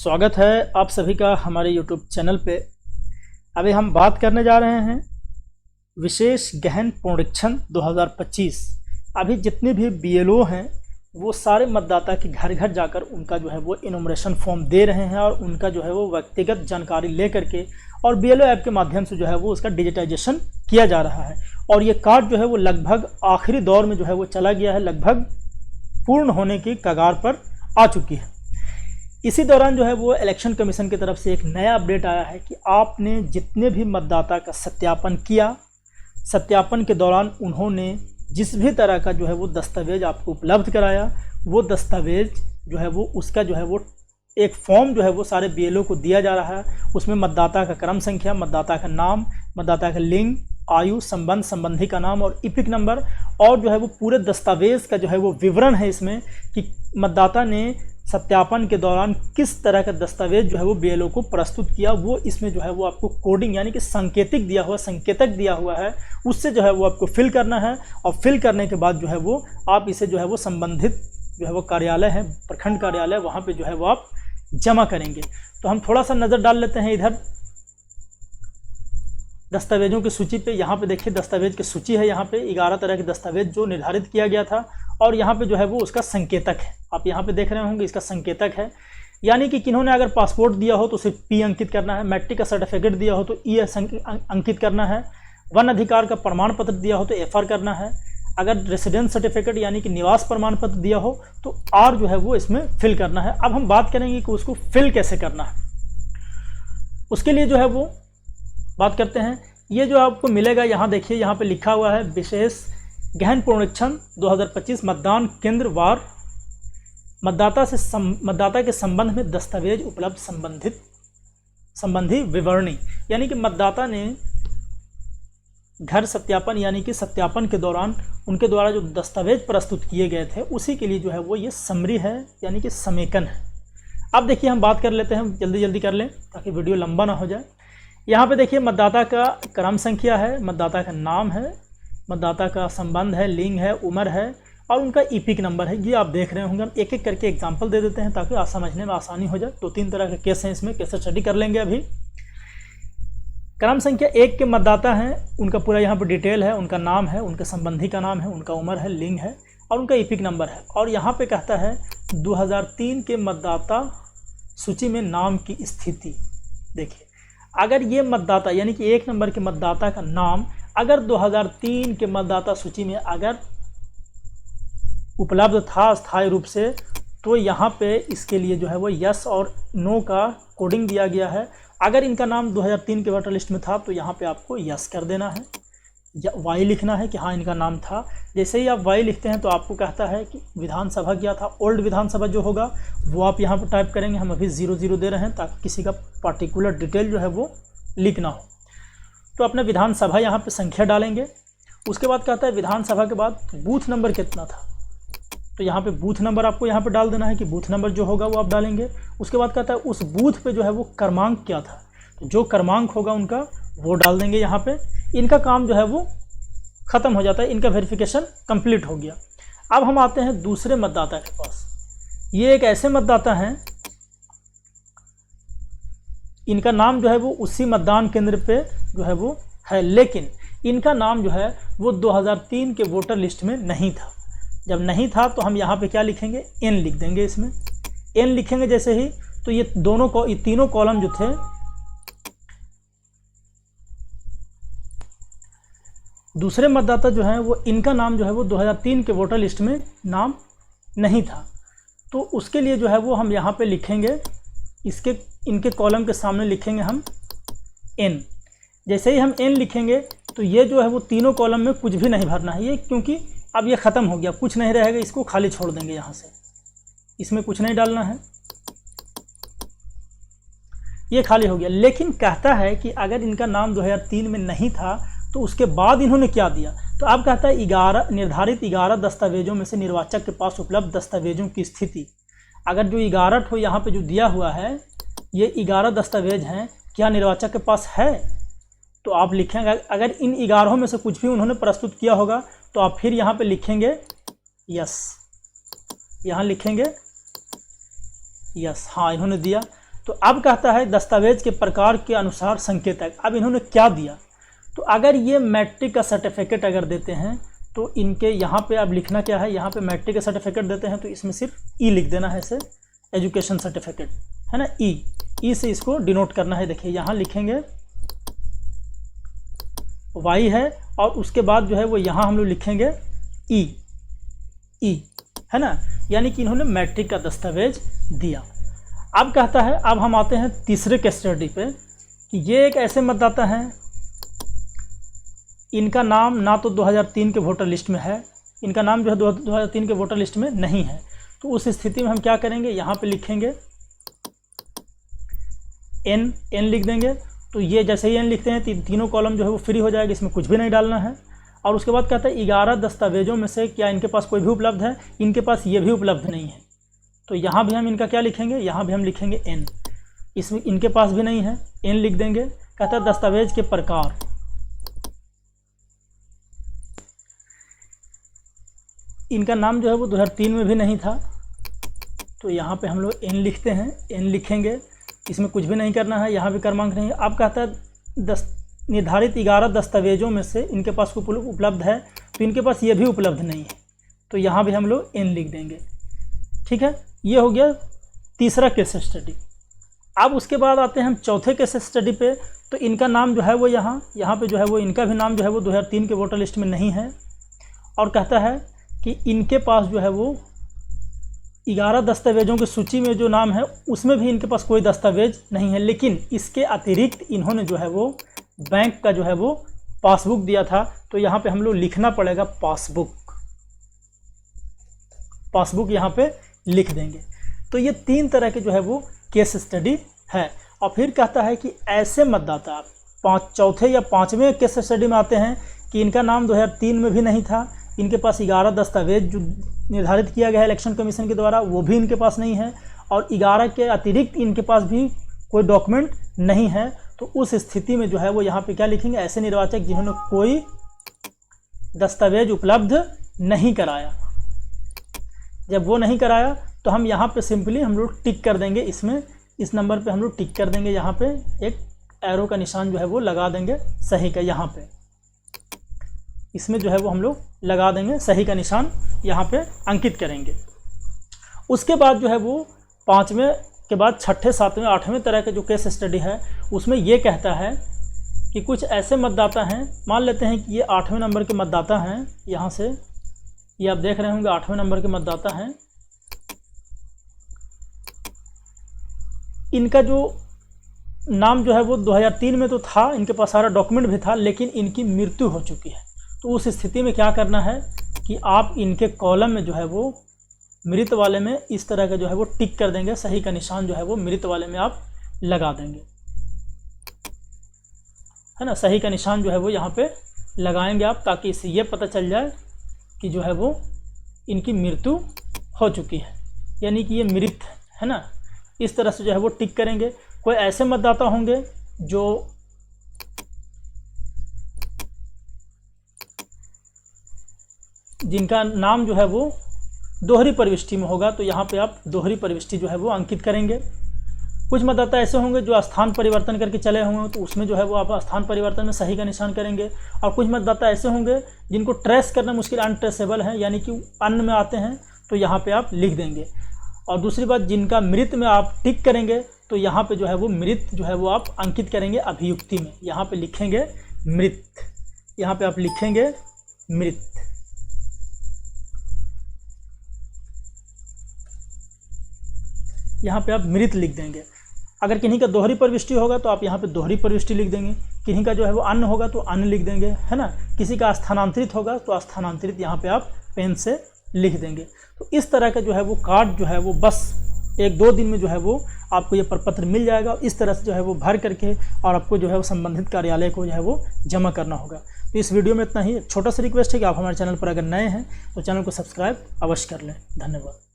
स्वागत है आप सभी का हमारे YouTube चैनल पे। अभी हम बात करने जा रहे हैं विशेष गहन पुनरीक्षण 2025। अभी जितने भी BLO हैं वो सारे मतदाता के घर घर जाकर उनका जो है वो इनुमरेशन फॉर्म दे रहे हैं और उनका जो है वो व्यक्तिगत जानकारी ले करके और BLO ऐप के माध्यम से जो है वो उसका डिजिटाइजेशन किया जा रहा है। और ये कार्ड जो है वो लगभग आखिरी दौर में जो है वो चला गया है, लगभग पूर्ण होने की कगार पर आ चुकी है। इसी दौरान जो है वो इलेक्शन कमीशन की तरफ से एक नया अपडेट आया है कि आपने जितने भी मतदाता का सत्यापन किया, सत्यापन के दौरान उन्होंने जिस भी तरह का जो है वो दस्तावेज आपको उपलब्ध कराया, वो दस्तावेज जो है वो उसका जो है वो एक फॉर्म जो है वो सारे BLO को दिया जा रहा है। उसमें मतदाता का क्रम संख्या, मतदाता का नाम, मतदाता का लिंग, आयु, संबंध, संबंधी का नाम और इपिक नंबर और जो है वो पूरे दस्तावेज का जो है वो विवरण है इसमें कि मतदाता ने सत्यापन के दौरान किस तरह का दस्तावेज जो है वो BLO को प्रस्तुत किया। वो इसमें जो है वो आपको कोडिंग यानी कि संकेतक दिया हुआ है, उससे जो है वो आपको फिल करना है और फिल करने के बाद जो है वो आप इसे जो है वो संबंधित जो है वो कार्यालय है, प्रखंड कार्यालय, वहाँ पे जो है वो आप जमा करेंगे। तो हम थोड़ा सा नज़र डाल लेते हैं इधर दस्तावेजों की सूची पे। यहाँ पे देखिए दस्तावेज की सूची है, यहाँ पे 11 तरह के दस्तावेज जो निर्धारित किया गया था और यहाँ पे जो है वो उसका संकेतक है। आप यहाँ पे देख रहे होंगे इसका संकेतक है, यानी कि किन्होंने अगर पासपोर्ट दिया हो तो उसे P अंकित करना है, मैट्रिक का सर्टिफिकेट दिया हो तो E अंकित करना है, वन अधिकार का प्रमाण पत्र दिया हो तो FR करना है, अगर रेसिडेंस सर्टिफिकेट यानी कि निवास प्रमाण पत्र दिया हो तो R जो है वो इसमें फिल करना है। अब हम बात करेंगे कि उसको फिल कैसे करना है। उसके लिए जो है वो बात करते हैं। ये जो आपको मिलेगा, यहाँ देखिए, यहाँ पे लिखा हुआ है विशेष गहन पुनरीक्षण 2025 मतदान केंद्र वार मतदाता के संबंध में दस्तावेज उपलब्ध संबंधी विवरणी, यानी कि मतदाता ने घर सत्यापन यानी कि सत्यापन के दौरान उनके द्वारा जो दस्तावेज प्रस्तुत किए गए थे उसी के लिए जो है वो ये समरी है यानी कि समेकन है। अब देखिए हम बात कर लेते हैं, जल्दी कर लें ताकि वीडियो लंबा ना हो जाए। यहाँ पे देखिए मतदाता का क्रम संख्या है, मतदाता का नाम है, मतदाता का संबंध है, लिंग है, उम्र है और उनका इपिक नंबर है। ये आप देख रहे होंगे। हम एक एक करके एग्जांपल दे देते हैं ताकि आप समझने में आसानी हो जाए। 2-3 तरह के केस हैं इसमें, कैसे स्टडी कर लेंगे। अभी क्रम संख्या 1 के मतदाता हैं, उनका पूरा यहाँ पर डिटेल है, उनका नाम है, उनके संबंधी का नाम है, उनका उम्र है, लिंग है और उनका इपिक नंबर है। और यहाँ पे कहता है 2003 के मतदाता सूची में नाम की स्थिति। देखिए अगर ये मतदाता यानी कि 1 नंबर के मतदाता का नाम अगर 2003 के मतदाता सूची में अगर उपलब्ध था स्थायी रूप से, तो यहाँ पे इसके लिए जो है वो यस और नो का कोडिंग दिया गया है। अगर इनका नाम 2003 के वोटर लिस्ट में था तो यहाँ पे आपको यस कर देना है या वाई लिखना है कि हाँ इनका नाम था। जैसे ही आप वाई लिखते हैं तो आपको कहता है कि विधानसभा क्या था, ओल्ड विधानसभा जो होगा वो आप यहाँ पर टाइप करेंगे। हम अभी 00 दे रहे हैं ताकि किसी का पार्टिकुलर डिटेल जो है वो लिखना हो। तो अपना विधानसभा यहाँ पे संख्या डालेंगे। उसके बाद कहता है विधानसभा के बाद बूथ नंबर कितना था, तो यहाँ पे बूथ नंबर आपको यहाँ पे डाल देना है कि बूथ नंबर जो होगा वो आप डालेंगे। उसके बाद कहता है उस बूथ पे जो है वो क्रमांक क्या था, तो जो क्रमांक होगा उनका वो डाल देंगे यहाँ पे। इनका काम जो है वो ख़त्म हो जाता है, इनका वेरिफिकेशन कंप्लीट हो गया। अब हम आते हैं दूसरे मतदाता के पास। ये एक ऐसे मतदाता हैं, इनका नाम जो है वो उसी मतदान केंद्र पे जो है वो है, लेकिन इनका नाम जो है वो 2003 के वोटर लिस्ट में नहीं था। जब नहीं था तो हम यहाँ पे क्या लिखेंगे, N लिख देंगे। इसमें N लिखेंगे जैसे ही तो ये तीनों कॉलम जो थे, दूसरे मतदाता जो है वो इनका नाम जो है वो 2003 के वोटर लिस्ट में नाम नहीं था, तो उसके लिए जो है वो हम यहाँ पे लिखेंगे, इनके कॉलम के सामने लिखेंगे हम N। जैसे ही हम N लिखेंगे तो ये जो है वो तीनों कॉलम में कुछ भी नहीं भरना है ये, क्योंकि अब ये ख़त्म हो गया, कुछ नहीं रहेगा, इसको खाली छोड़ देंगे यहाँ से, इसमें कुछ नहीं डालना है, ये खाली हो गया। लेकिन कहता है कि अगर इनका नाम 2003 में नहीं था तो उसके बाद इन्होंने क्या दिया, तो अब कहता है निर्धारित 11 दस्तावेजों में से निर्वाचक के पास उपलब्ध दस्तावेजों की स्थिति। अगर जो 11 ठो यहाँ पे जो दिया हुआ है ये 11 दस्तावेज हैं, क्या निर्वाचक के पास है, तो आप लिखेंगे। अगर इन 11 में से कुछ भी उन्होंने प्रस्तुत किया होगा तो आप फिर यहाँ पे लिखेंगे यस, यहाँ लिखेंगे यस, हाँ इन्होंने दिया। तो अब कहता है दस्तावेज के प्रकार के अनुसार संकेतक। अब इन्होंने क्या दिया, तो अगर ये मैट्रिक का सर्टिफिकेट अगर देते हैं तो इनके यहाँ पे अब लिखना क्या है, यहाँ पे मैट्रिक का सर्टिफिकेट देते हैं तो इसमें सिर्फ ई लिख देना है, ऐसे एजुकेशन सर्टिफिकेट है ना, ई से इसको डिनोट करना है। देखिए यहाँ लिखेंगे वाई है और उसके बाद जो है वो यहाँ हम लोग लिखेंगे ई है ना, यानी कि इन्होंने मैट्रिक का दस्तावेज दिया। अब कहता है, अब हम आते हैं तीसरे केस स्टडी पे कि ये एक ऐसे मतदाता हैं, इनका नाम ना तो 2003 के वोटर लिस्ट में है, इनका नाम जो है 2003 के वोटर लिस्ट में नहीं है। तो उस स्थिति में हम क्या करेंगे, यहाँ पे लिखेंगे एन लिख देंगे। तो ये जैसे ही एन लिखते हैं तीनों कॉलम जो है वो फ्री हो जाएगा, इसमें कुछ भी नहीं डालना है। और उसके बाद कहता है 11 दस्तावेजों में से क्या इनके पास कोई भी उपलब्ध है, इनके पास ये भी उपलब्ध नहीं है। तो यहाँ भी हम इनका क्या लिखेंगे, यहाँ भी हम लिखेंगे एन, इसमें इनके पास भी नहीं है, एन लिख देंगे। कहता है दस्तावेज के प्रकार, इनका नाम जो है वो 2003 में भी नहीं था, तो यहाँ पे हम लोग एन लिखते हैं, एन लिखेंगे, इसमें कुछ भी नहीं करना है, यहाँ भी क्रमांक नहीं है। अब कहता है निर्धारित 11 दस्तावेजों में से इनके पास कोई उपलब्ध है, तो इनके पास ये भी उपलब्ध नहीं है, तो यहाँ भी हम लोग एन लिख देंगे। ठीक है, ये हो गया तीसरा केस स्टडी। अब उसके बाद आते हैं हम चौथे केस स्टडी पे। तो इनका नाम जो है वो यहाँ पे जो है वो इनका भी नाम जो है वो 2003 के वोटर लिस्ट में नहीं है, और कहता है कि इनके पास जो है वो 11 दस्तावेजों की सूची में जो नाम है उसमें भी इनके पास कोई दस्तावेज नहीं है, लेकिन इसके अतिरिक्त इन्होंने जो है वो बैंक का जो है वो पासबुक दिया था। तो यहाँ पे हम लोग लिखना पड़ेगा पासबुक यहाँ पे लिख देंगे। तो ये 3 तरह के जो है वो केस स्टडी है। और फिर कहता है कि ऐसे मतदाता चौथे या 5वें केस स्टडी में आते हैं कि इनका नाम 2003 में भी नहीं था, इनके पास 11 दस्तावेज जो निर्धारित किया गया है इलेक्शन कमीशन के द्वारा वो भी इनके पास नहीं है, और 11 के अतिरिक्त इनके पास भी कोई डॉक्यूमेंट नहीं है। तो उस स्थिति में जो है वो यहाँ पे क्या लिखेंगे, ऐसे निर्वाचक जिन्होंने कोई दस्तावेज उपलब्ध नहीं कराया। जब वो नहीं कराया तो हम यहाँ पे सिंपली हम लोग टिक कर देंगे, इसमें इस नंबर पे हम लोग टिक कर देंगे, यहाँ पे एक एरो का निशान जो है वो लगा देंगे सही का, यहाँ पे इसमें जो है वो हम लोग लगा देंगे सही का निशान, यहाँ पे अंकित करेंगे। उसके बाद जो है वो 5वें के बाद 6ठे 7वें 8वें तरह के जो केस स्टडी है उसमें ये कहता है कि कुछ ऐसे मतदाता हैं, मान लेते हैं कि ये 8वें नंबर के मतदाता हैं, यहाँ से ये आप देख रहे होंगे 8वें नंबर के मतदाता हैं। इनका जो नाम जो है वो 2003 में तो था, इनके पास सारा डॉक्यूमेंट भी था, लेकिन इनकी मृत्यु हो चुकी है। तो उस स्थिति में क्या करना है कि आप इनके कॉलम में जो है वो मृत वाले में इस तरह का जो है वो टिक कर देंगे, सही का निशान जो है वो मृत वाले में आप लगा देंगे, है ना। सही का निशान जो है वो यहाँ पे लगाएंगे आप, ताकि इससे ये पता चल जाए कि जो है वो इनकी मृत्यु हो चुकी है, यानी कि ये मृत है ना। इस तरह से जो है वो टिक करेंगे। कोई ऐसे मतदाता होंगे जो जिनका नाम जो है वो दोहरी प्रविष्टि में होगा, तो यहाँ पे आप दोहरी प्रविष्टि जो है वो अंकित करेंगे। कुछ मतदाता ऐसे होंगे जो स्थान परिवर्तन करके चले होंगे, तो उसमें जो है वो आप स्थान परिवर्तन में सही का निशान करेंगे। और कुछ मतदाता ऐसे होंगे जिनको ट्रेस करना मुश्किल, अनट्रेसेबल है, यानी कि अन्न में आते हैं, तो यहाँ पे आप लिख देंगे। और दूसरी बात, जिनका मृत में आप टिक करेंगे, तो यहाँ पे जो है वो मृत जो है वो आप अंकित करेंगे अभियुक्ति में, यहाँ पे लिखेंगे मृत, यहाँ पे आप लिखेंगे मृत। यहाँ पे आप मृत लिख देंगे। अगर किन्हीं का दोहरी प्रविष्टि होगा तो आप यहाँ पे दोहरी प्रविष्टि लिख देंगे, किन्हीं का जो है वो अन्न होगा तो अन्न लिख देंगे, है ना। किसी का स्थानांतरित होगा तो स्थानांतरित यहाँ पे आप पेन से लिख देंगे। तो इस तरह का जो है वो कार्ड जो है वो बस 1-2 दिन में जो है वो आपको ये प्रपत्र मिल जाएगा। इस तरह से जो है वो भर करके और आपको जो है वो संबंधित कार्यालय को जो है वो जमा करना होगा। तो इस वीडियो में इतना ही। एक छोटा सा रिक्वेस्ट है कि आप हमारे चैनल पर अगर नए हैं तो चैनल को सब्सक्राइब अवश्य कर लें। धन्यवाद।